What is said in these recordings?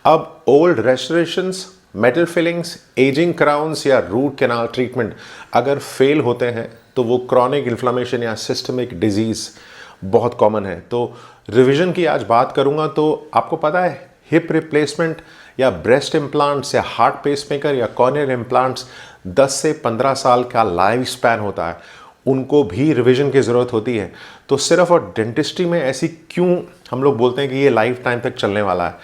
अब old restorations, metal fillings, aging crowns या root canal treatment अगर फेल होते हैं तो वो क्रॉनिक इन्फ्लामेशन या सिस्टमिक डिजीज़ बहुत कॉमन है। तो रिवीजन की आज बात करूंगा। तो आपको पता है हिप रिप्लेसमेंट या ब्रेस्ट इम्प्लांट्स या हार्ट पेसमेकर या कॉर्नियल इम्प्लांट्स 10 से 15 साल का लाइफ स्पैन होता है, उनको भी रिवीजन की ज़रूरत होती है। तो सिर्फ और डेंटिस्ट्री में ऐसी क्यों हम लोग बोलते हैं कि ये लाइफ टाइम तक चलने वाला है?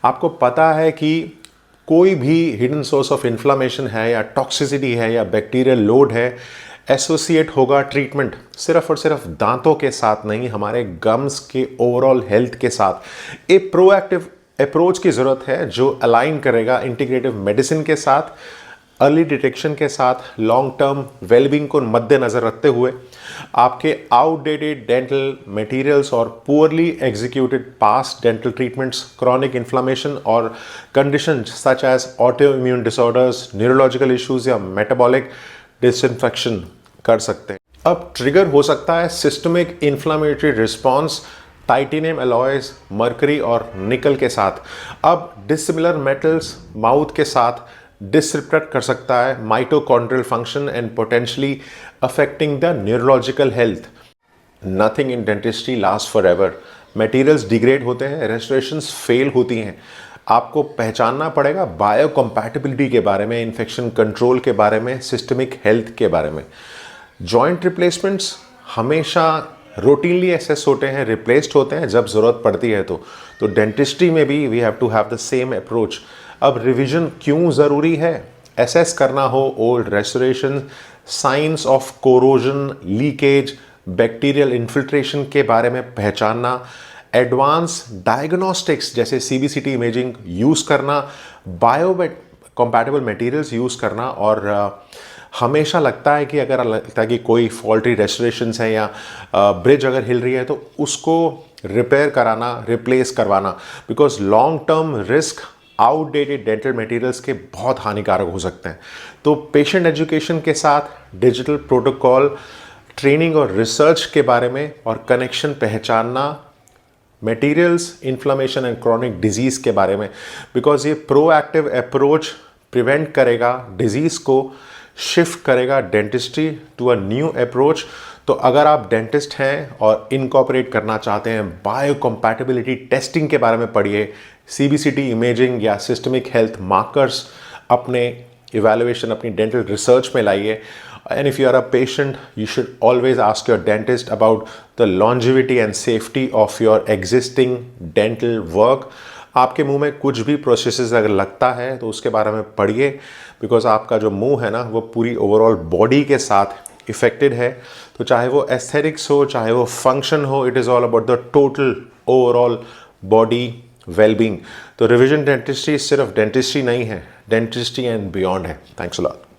आपको पता है कि कोई भी हिडन सोर्स ऑफ इन्फ्लामेशन है या टॉक्सिसिटी है या बैक्टीरियल लोड है, एसोसिएट होगा ट्रीटमेंट सिर्फ और सिर्फ दांतों के साथ नहीं, हमारे गम्स के ओवरऑल हेल्थ के साथ एक प्रोएक्टिव अप्रोच की ज़रूरत है जो अलाइन करेगा इंटीग्रेटिव मेडिसिन के साथ, अर्ली डिटेक्शन के साथ, लॉन्ग टर्म वेलबींग को मद्देनज़र रखते हुए आपके आउटडेटेड डेंटल मटेरियल्स और poorly executed past dental treatments chronic inflammation और condition such as auto immune disorders, neurological issues या मेटाबॉलिक डिसइंफेक्शन कर सकते हैं। अब ट्रिगर हो सकता है systemic inflammatory response titanium alloys, mercury और निकल के साथ। अब डिसिमिलर मेटल्स माउथ के साथ डिसरिप्ट कर सकता है mitochondrial function and potentially affecting the neurological health. Nothing in dentistry last for ever. Materials degrade होते हैं, रेस्टोरेशंस फेल होती हैं। आपको पहचानना पड़ेगा बायोकम्पैटिबिलिटी के बारे में, इन्फेक्शन कंट्रोल के बारे में, सिस्टमिक हेल्थ के बारे में। जॉइंट रिप्लेसमेंट्स हमेशा रूटीनली एसेस होते हैं, रिप्लेस्ड होते हैं जब ज़रूरत पड़ती है। तो डेंटिस्ट्री में भी we have to have the same approach. अब रिवीजन क्यों ज़रूरी है? एसेस करना हो old restoration, signs of corrosion, leakage, bacterial infiltration के बारे में पहचानना, एडवांस डायग्नोस्टिक्स जैसे सीबीसीटी इमेजिंग यूज़ करना, बायो कंपैटिबल मटेरियल्स यूज़ करना। और हमेशा लगता है कि अगर लगता है कि कोई फॉल्टी रेस्टोरेशंस है या ब्रिज अगर हिल रही है तो उसको रिपेयर कराना, रिप्लेस करवाना, because long term risk outdated dental materials के बहुत हानिकारक हो सकते हैं। तो पेशेंट एजुकेशन के साथ डिजिटल प्रोटोकॉल, ट्रेनिंग और रिसर्च के बारे में और कनेक्शन पहचानना materials, inflammation and chronic disease के बारे में, बिकॉज ये प्रोएक्टिव अप्रोच प्रिवेंट करेगा डिजीज़ को, शिफ्ट करेगा dentistry to a new approach. तो अगर आप डेंटिस्ट हैं और इनकॉर्पोरेट करना चाहते हैं, बायोकम्पैटिबिलिटी टेस्टिंग के बारे में पढ़िए, सीबीसीटी इमेजिंग या सिस्टमिक हेल्थ मार्कर्स अपने इवैल्यूएशन, अपनी डेंटल रिसर्च में लाइए। And if you are a patient, you should always ask your dentist about the longevity and safety of your existing dental work. आपके मुंह में कुछ भी प्रोसेसेस अगर लगता है तो उसके बारे में पढ़िए, बिकॉज आपका जो मुंह है ना वो पूरी ओवरऑल बॉडी के साथ इफेक्टेड है। तो चाहे वो एस्थेटिक्स हो, चाहे वो फंक्शन हो, it is all about the total overall body wellbeing. तो रिविजन डेंटिस्ट्री सिर्फ डेंटिस्ट्री नहीं है, डेंटिस्ट्री एंड बियॉन्ड है। Thanks a lot.